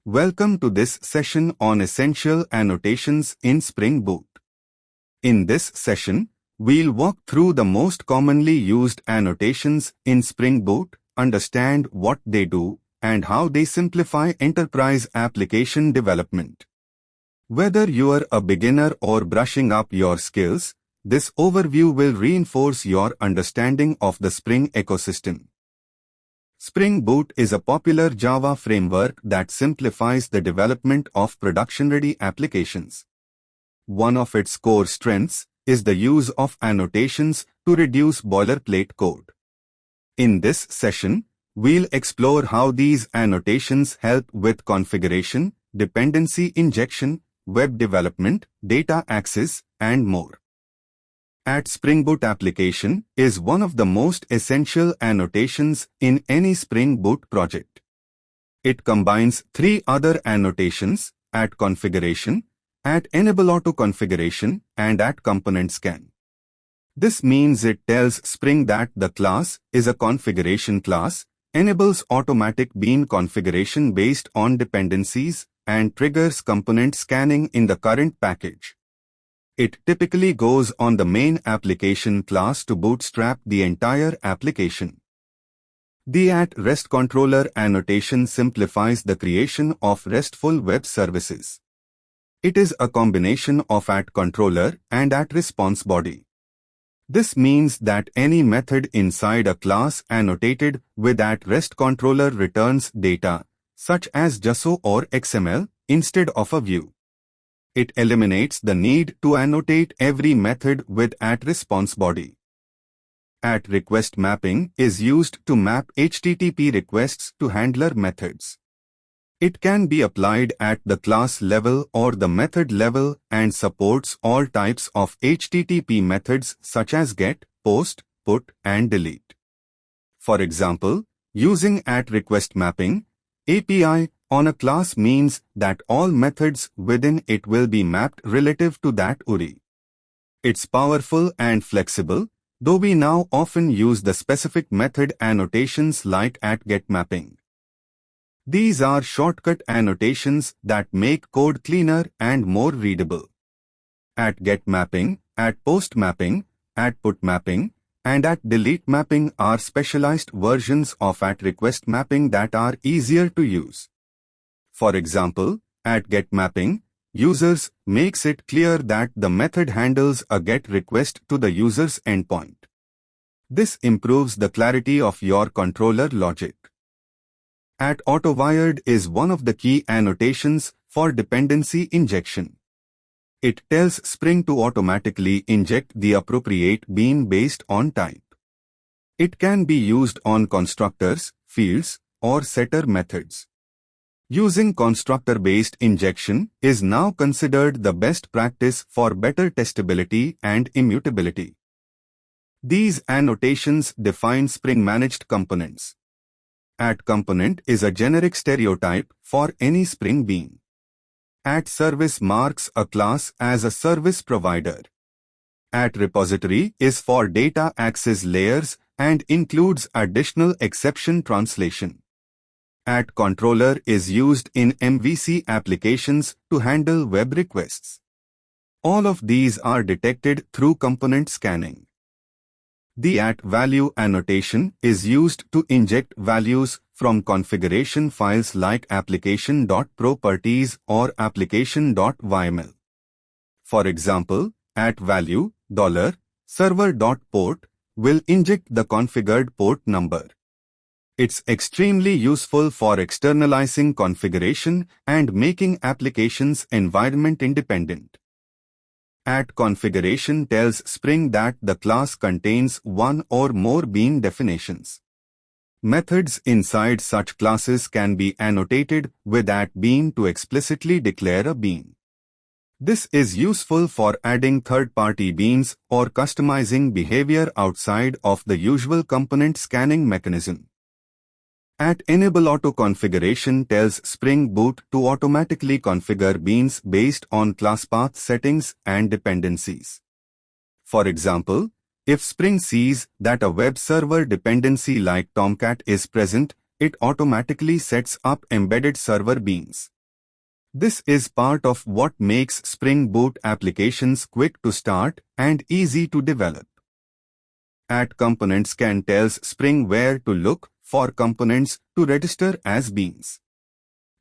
Welcome to this session on essential annotations in Spring Boot. In this session, we'll walk through the most commonly used annotations in Spring Boot, understand what they do, and how they simplify enterprise application development. Whether you're a beginner or brushing up your skills, this overview will reinforce your understanding of the Spring ecosystem. Spring Boot is a popular Java framework that simplifies the development of production-ready applications. One of its core strengths is the use of annotations to reduce boilerplate code. In this session, we'll explore how these annotations help with configuration, dependency injection, web development, data access, and more. Spring Boot application is one of the most essential annotations in any Spring Boot project. It combines three other annotations: @configuration, @enable auto configuration, and @component scan. This means it tells Spring that the class is a configuration class, enables automatic bean configuration based on dependencies, and triggers component scanning in the current package. It typically goes on the main application class to bootstrap the entire application. The @REST controller annotation simplifies the creation of RESTful web services. It is a combination of @controller and @response body. This means that any method inside a class annotated with @REST controller returns data, such as JSON or XML, instead of a view. It eliminates the need to annotate every method with @response body. @request mapping is used to map HTTP requests to handler methods. It can be applied at the class level or the method level and supports all types of HTTP methods such as GET, POST, PUT, and DELETE. For example, using @request mapping API on a class means that all methods within it will be mapped relative to that URI. It's powerful and flexible, though we now often use the specific method annotations like @getMapping. These are shortcut annotations that make code cleaner and more readable. @getMapping, @postmapping, @putmapping, and @delete mapping are specialized versions of @request mapping that are easier to use. For example, @getMapping users makes it clear that the method handles a GET request to the user's endpoint. This improves the clarity of your controller logic. @autowired is one of the key annotations for dependency injection. It tells Spring to automatically inject the appropriate bean based on type. It can be used on constructors, fields, or setter methods. Using constructor-based injection is now considered the best practice for better testability and immutability. These annotations define Spring-managed components. @component is a generic stereotype for any Spring bean. @service marks a class as a service provider. @repository is for data access layers and includes additional exception translation. @controller is used in MVC applications to handle web requests. All of these are detected through component scanning. The @value annotation is used to inject values from configuration files like application.properties or application.yml. For example, @value $server.port will inject the configured port number. It's extremely useful for externalizing configuration and making applications environment independent. @configuration tells Spring that the class contains one or more bean definitions. Methods inside such classes can be annotated with @bean to explicitly declare a bean. This is useful for adding third-party beans or customizing behavior outside of the usual component scanning mechanism. @enable auto configuration tells Spring Boot to automatically configure beans based on class path settings and dependencies. For example, if Spring sees that a web server dependency like Tomcat is present, it automatically sets up embedded server beans. This is part of what makes Spring Boot applications quick to start and easy to develop. Add components can tells Spring where to look for components to register as beans.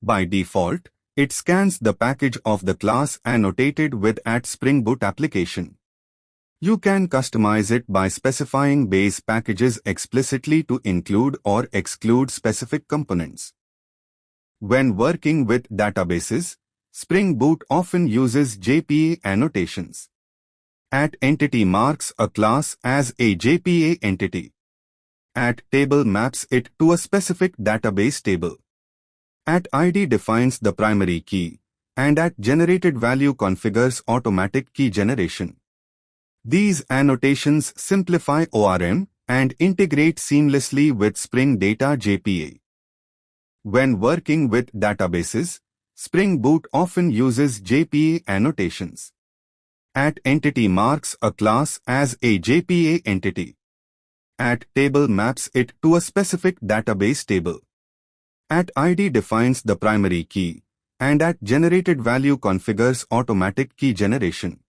By default, it scans the package of the class annotated with Spring Boot application. You can customize it by specifying base packages explicitly to include or exclude specific components. When working with databases, Spring Boot often uses JPA annotations. @entity marks a class as a JPA entity. @table maps it to a specific database table. @id defines the primary key, and @generated value configures automatic key generation. These annotations simplify ORM and integrate seamlessly with Spring Data JPA. When working with databases, Spring Boot often uses JPA annotations. @entity marks a class as a JPA entity. @table maps it to a specific database table. @id defines the primary key, and @generated value configures automatic key generation.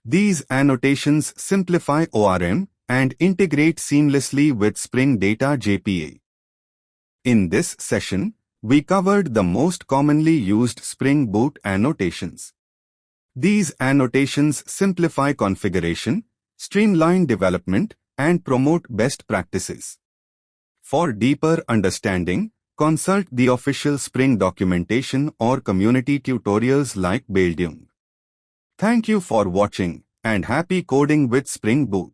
These annotations simplify ORM and integrate seamlessly with Spring Data JPA. In this session, we covered the most commonly used Spring Boot annotations. These annotations simplify configuration, streamline development, and promote best practices. For deeper understanding, consult the official Spring documentation or community tutorials like Building. Thank you for watching, and happy coding with Spring Boot.